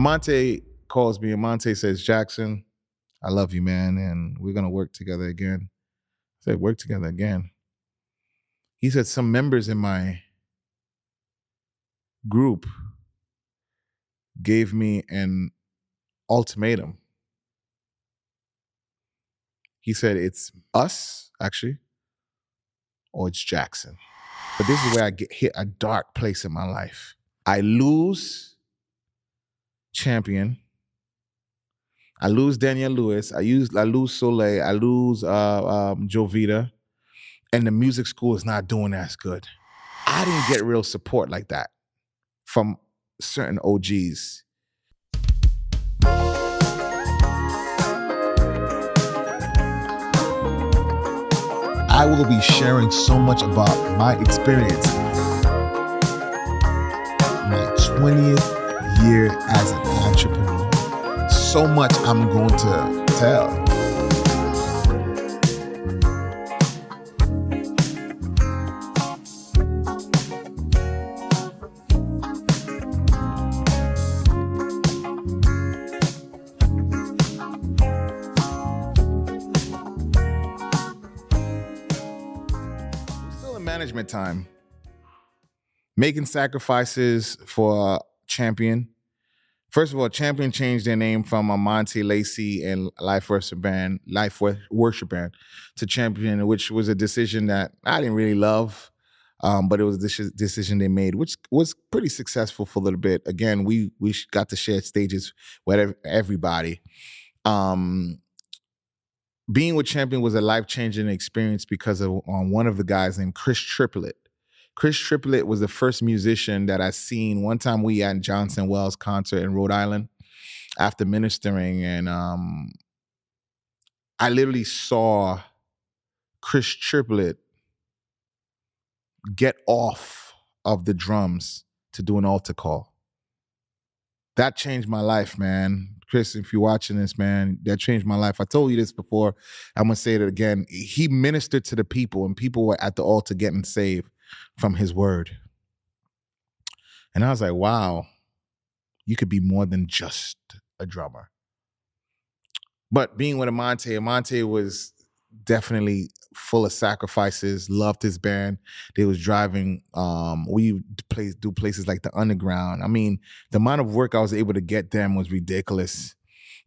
Amante calls me. Amante says, Jackson, I love you, man, and we're going to work together again. I said, work together again. He said, some members in my group gave me an ultimatum. He said, it's us, actually, or it's Jackson. But this is where I get hit a dark place in my life. I lose Champion. I lose Daniel Lewis. I lose Soleil. I lose Jovita. And the music school is not doing as good. I didn't get real support like that from certain OGs. I will be sharing so much about my experience. My 20th year as an entrepreneur. So much I'm going to tell. Management time, making sacrifices for Champion. First of all, Champion changed their name from Monte Lacey and Life Worship Band to Champion, which was a decision that I didn't really love, but it was a decision they made, which was pretty successful for a little bit. Again, we got to share stages with everybody. Being with Champion was a life-changing experience because of one of the guys named Chris Triplett. Chris Triplett was the first musician that I seen. One time we had Johnson Wells concert in Rhode Island after ministering, and I literally saw Chris Triplett get off of the drums to do an altar call. That changed my life, man. Chris, if you're watching this, man, that changed my life. I told you this before. I'm going to say it again. He ministered to the people, and people were at the altar getting saved from his word. And I was like, wow, you could be more than just a drummer. But being with Amante was definitely full of sacrifices, loved his band. They was driving, we do places like the Underground. I mean, the amount of work I was able to get them was ridiculous.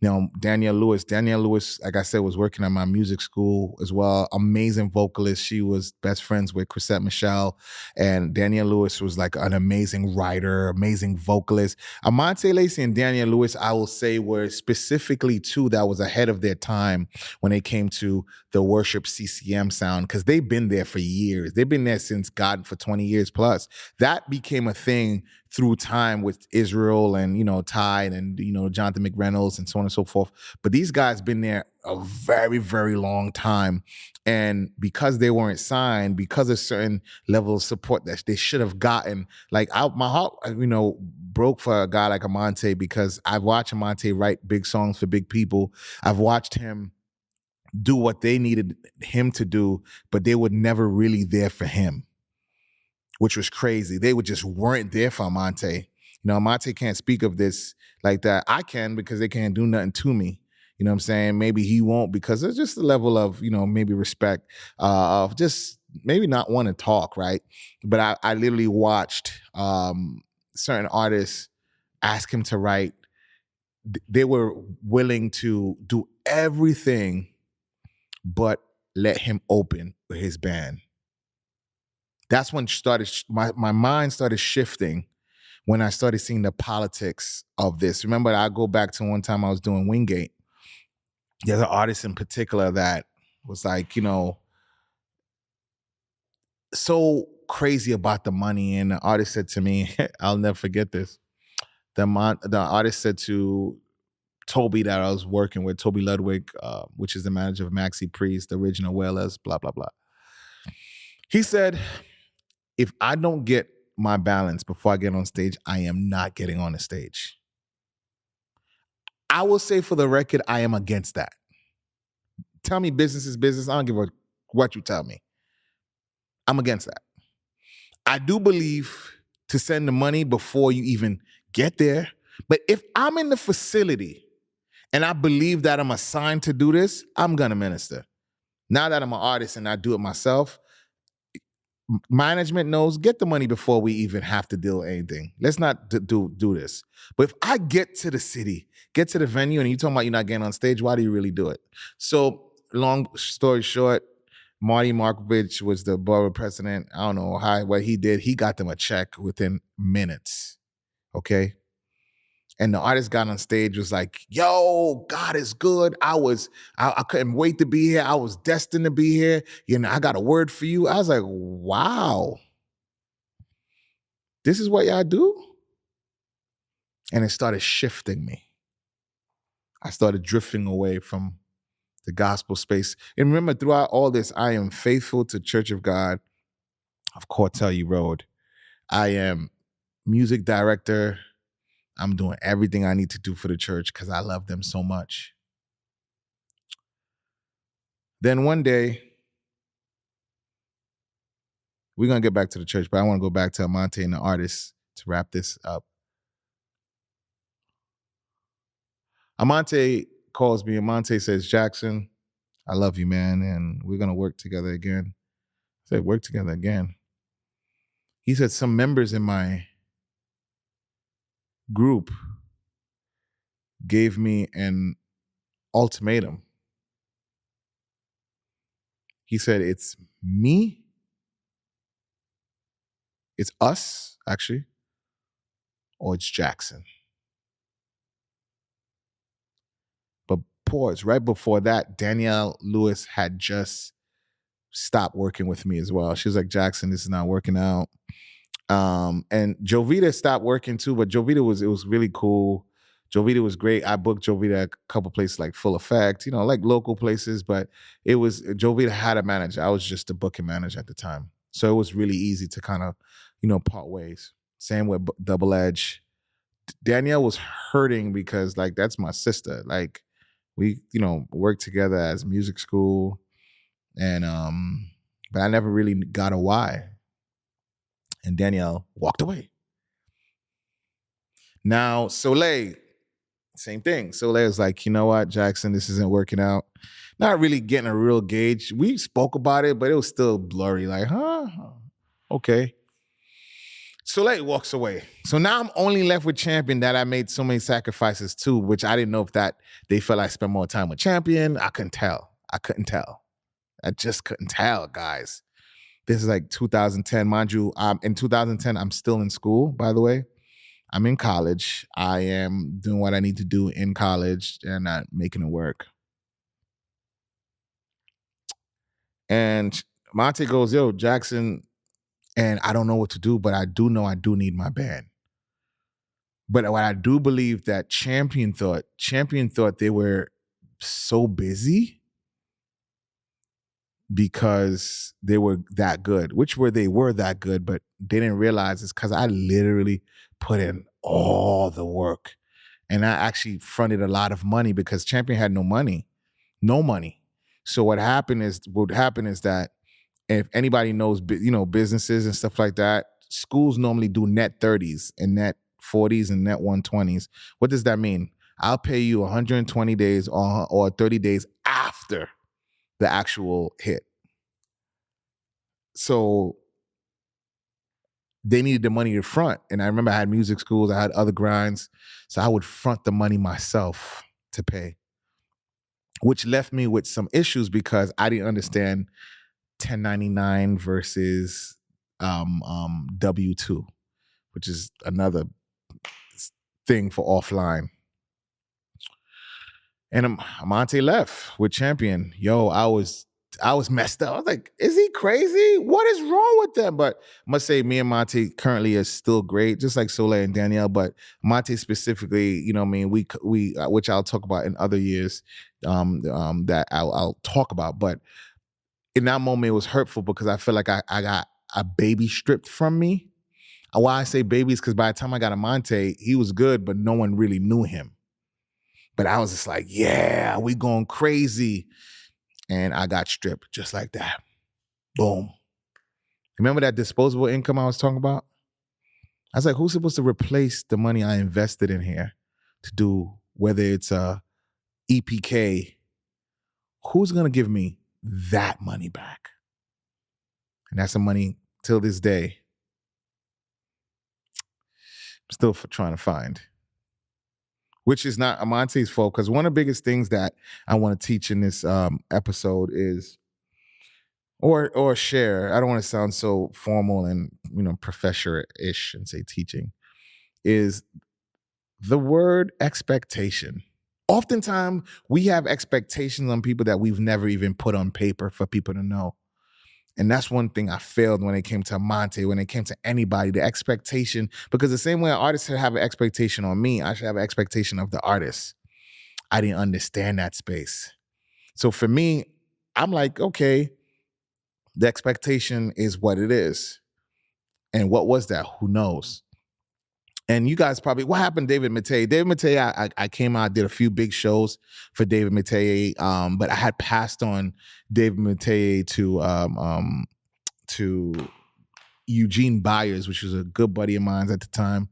You know, Danielle Lewis, like I said, was working at my music school as well. Amazing vocalist. She was best friends with Chrisette Michelle. And Danielle Lewis was like an amazing writer, amazing vocalist. Amante Lacey and Danielle Lewis, I will say, were specifically two that was ahead of their time when it came to the worship CCM sound, because they've been there for years. They've been there since God for 20 years plus. That became a thing through time with Israel and, you know, Tide and, you know, Jonathan McReynolds and so on and so forth. But these guys been there a very, very long time. And because they weren't signed, because of certain level of support that they should have gotten, like my heart, you know, broke for a guy like Amante, because I've watched Amante write big songs for big people. I've watched him do what they needed him to do, but they were never really there for him, which was crazy. They just weren't there for Amante. You know, Amante can't speak of this like that. I can, because they can't do nothing to me. You know what I'm saying? Maybe he won't, because there's just a level of, you know, maybe respect, of just maybe not want to talk, right? But I literally watched certain artists ask him to write. They were willing to do everything but let him open with his band. That's when my mind started shifting, when I started seeing the politics of this. Remember, I go back to one time I was doing Wingate. There's an artist in particular that was like, you know, so crazy about the money. And the artist said to me, I'll never forget this. The artist said to Toby that I was working with, Toby Ludwig, which is the manager of Maxi Priest, the original Wailers, blah, blah, blah. He said, if I don't get my balance before I get on stage, I am not getting on the stage. I will say, for the record, I am against that. Tell me business is business. I don't give a what you tell me. I'm against that. I do believe to send the money before you even get there, But if I'm in the facility and I believe that I'm assigned to do this, I'm gonna minister. Now that I'm an artist and I do it myself, management knows, get the money before we even have to deal with anything. Let's not do this. But if I get to the city, get to the venue, and you talking about you're not getting on stage, why do you really do it? So long story short, Marty Markovich was the borough president. I don't know what he did. He got them a check within minutes. Okay. And the artist got on stage, was like, yo, God is good. I couldn't wait to be here. I was destined to be here. You know, I got a word for you. I was like, wow, this is what y'all do? And it started shifting me. I started drifting away from the gospel space. And remember, throughout all this, I am faithful to Church of God of Cortelli Road. I am music director. I'm doing everything I need to do for the church because I love them so much. Then one day, we're going to get back to the church, but I want to go back to Amante and the artist to wrap this up. Amante calls me. Amante says, Jackson, I love you, man, and we're going to work together again. I said, work together again. He said, some members in my group gave me an ultimatum. He said, it's me. It's us, actually, or it's Jackson. But pause. Right before that, Danielle Lewis had just stopped working with me as well. She was like, Jackson, this is not working out. And Jovita stopped working too, but it was really cool. Jovita was great. I booked Jovita at a couple places like Full Effect, like local places, but Jovita had a manager. I was just the booking manager at the time. So it was really easy to kind of, part ways. Same with Double Edge. Danielle was hurting because like, that's my sister. Like we, worked together as music school and, but I never really got a why. And Danielle walked away. Now, Soleil, same thing. Soleil is like, you know what, Jackson, this isn't working out. Not really getting a real gauge. We spoke about it, but it was still blurry. Like, okay. Soleil walks away. So now I'm only left with Champion that I made so many sacrifices to, which I didn't know if that they felt I spent more time with Champion. I couldn't tell. I just couldn't tell, guys. This is like 2010. Mind you, in 2010, I'm still in school, by the way. I'm in college. I am doing what I need to do in college and not making it work. And Monte goes, yo, Jackson, and I don't know what to do, but I do know I do need my band. But what I do believe that Champion thought they were so busy because they were that good, they were that good, but they didn't realize it's because I literally put in all the work. And I actually fronted a lot of money because Champion had no money. So what happened is that if anybody knows, businesses and stuff like that, schools normally do net 30s and net 40s and net 120s. What does that mean? I'll pay you 120 days or 30 days after the actual hit. So they needed the money to front. And I remember I had music schools, I had other grinds. So I would front the money myself to pay, which left me with some issues because I didn't understand 1099 versus W-2, which is another thing for offline. And Amante left with Champion. Yo, I was messed up. I was like, is he crazy? What is wrong with them? But I must say, me and Monte currently is still great, just like Soleil and Danielle. But Monte specifically, we which I'll talk about in other years, that I'll talk about. But in that moment, it was hurtful because I feel like I got a baby stripped from me. Why I say babies, because by the time I got Amante, he was good, but no one really knew him. But I was just like, yeah, we going crazy. And I got stripped just like that. Boom. Remember that disposable income I was talking about? I was like, who's supposed to replace the money I invested in here to do, whether it's EPK? Who's going to give me that money back? And that's the money till this day I'm still trying to find, which is not Amonte's fault, because one of the biggest things that I want to teach in this episode is, or share, I don't want to sound so formal and professor-ish and say teaching, is the word expectation. Oftentimes we have expectations on people that we've never even put on paper for people to know. And that's one thing I failed when it came to Monte, when it came to anybody, the expectation, because the same way an artist should have an expectation on me, I should have an expectation of the artist. I didn't understand that space. So for me, I'm like, okay, the expectation is what it is. And what was that? Who knows? And you guys probably, what happened to David Matei? David Matei, I came out, did a few big shows for David Matei, but I had passed on David Matei to Eugene Byers, which was a good buddy of mine at the time.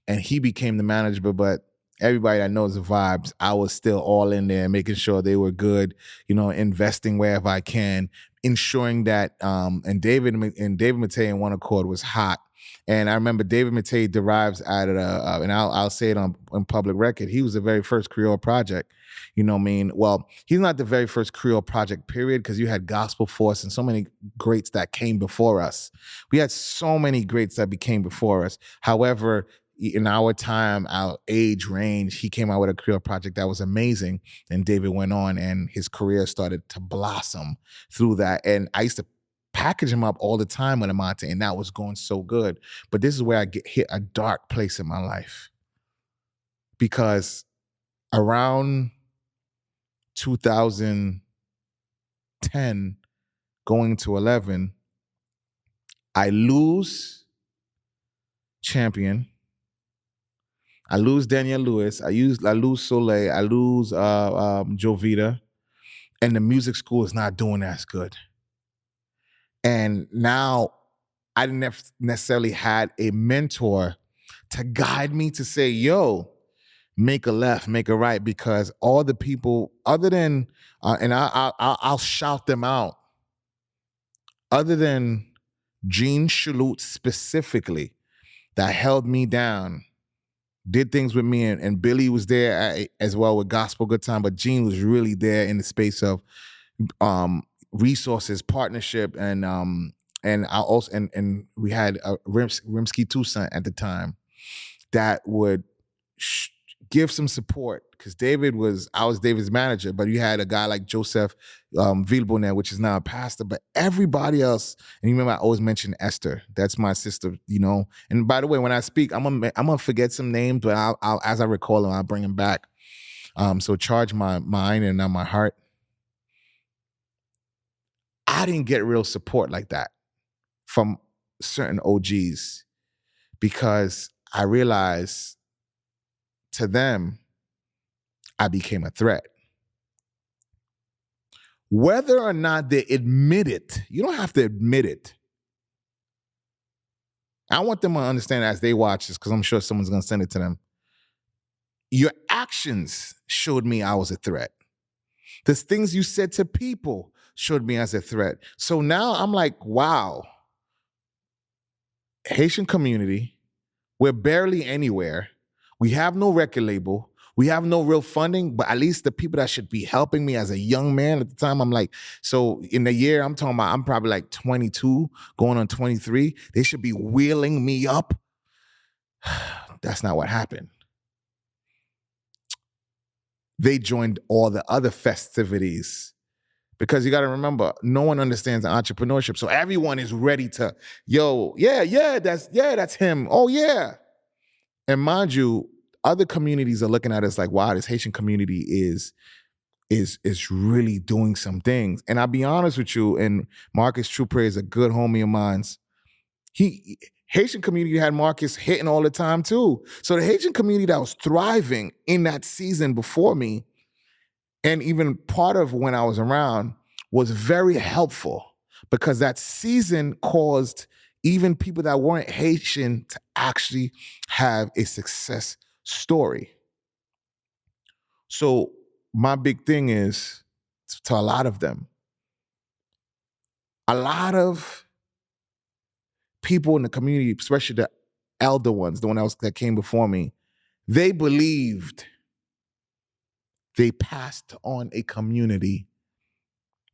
And he became the manager, but everybody that knows the vibes, I was still all in there, making sure they were good, investing wherever I can, ensuring that, and David Matei in One Accord was hot. And I remember David Matei derives out of and I'll say it on public record, he was the very first Creole project. You know what I mean? Well, he's not the very first Creole project, period, because you had Gospel Force and so many greats that came before us. We had so many greats that became before us. However, in our time, our age range, he came out with a Creole project that was amazing. And David went on and his career started to blossom through that. And I used to package him up all the time with Amonte, and that was going so good. But this is where I hit a dark place in my life, because around 2010 going to 11, I lose Champion, I lose Daniel Lewis, I lose Soleil, I lose Jovita, and the music school is not doing as good. And now I didn't necessarily had a mentor to guide me to say, yo, make a left, make a right, because all the people other than, and I'll shout them out, other than Gene Shulute specifically, that held me down, did things with me, and Billy was there as well with Gospel Good Time, but Gene was really there in the space of resources, partnership, and I also and we had Rimsky Toussaint at the time that would give some support, because I was David's manager, but you had a guy like Joseph Villebonnet, which is now a pastor, but everybody else, and you remember I always mention Esther, that's my sister, and by the way, when I speak, I'm gonna forget some names, but I'll as I recall them, I'll bring them back. So charge my mind and not my heart. I didn't get real support like that from certain OGs, because I realized to them, I became a threat. Whether or not they admit it, you don't have to admit it. I want them to understand as they watch this, because I'm sure someone's going to send it to them. Your actions showed me I was a threat. The things you said to people showed me as a threat. So now I'm like, wow, Haitian community, we're barely anywhere. We have no record label. We have no real funding, but at least the people that should be helping me as a young man at the time, I'm like, so in the year I'm talking about, I'm probably like 22, going on 23. They should be wheeling me up. That's not what happened. They joined all the other festivities, because you got to remember, no one understands entrepreneurship. So everyone is ready to, that's him. Oh yeah. And mind you, other communities are looking at us like, wow, this Haitian community is really doing some things. And I'll be honest with you, and Marcus Troupre is a good homie of mine. Haitian community had Marcus hitting all the time too. So the Haitian community that was thriving in that season before me, and even part of when I was around, was very helpful, because that season caused even people that weren't Haitian to actually have a success story. So my big thing is to a lot of them, a lot of people in the community, especially the elder ones, the one else that came before me, they believed they passed on a community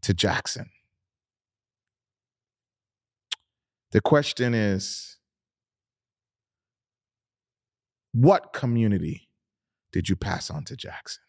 to Jackson. The question is, what community did you pass on to Jackson?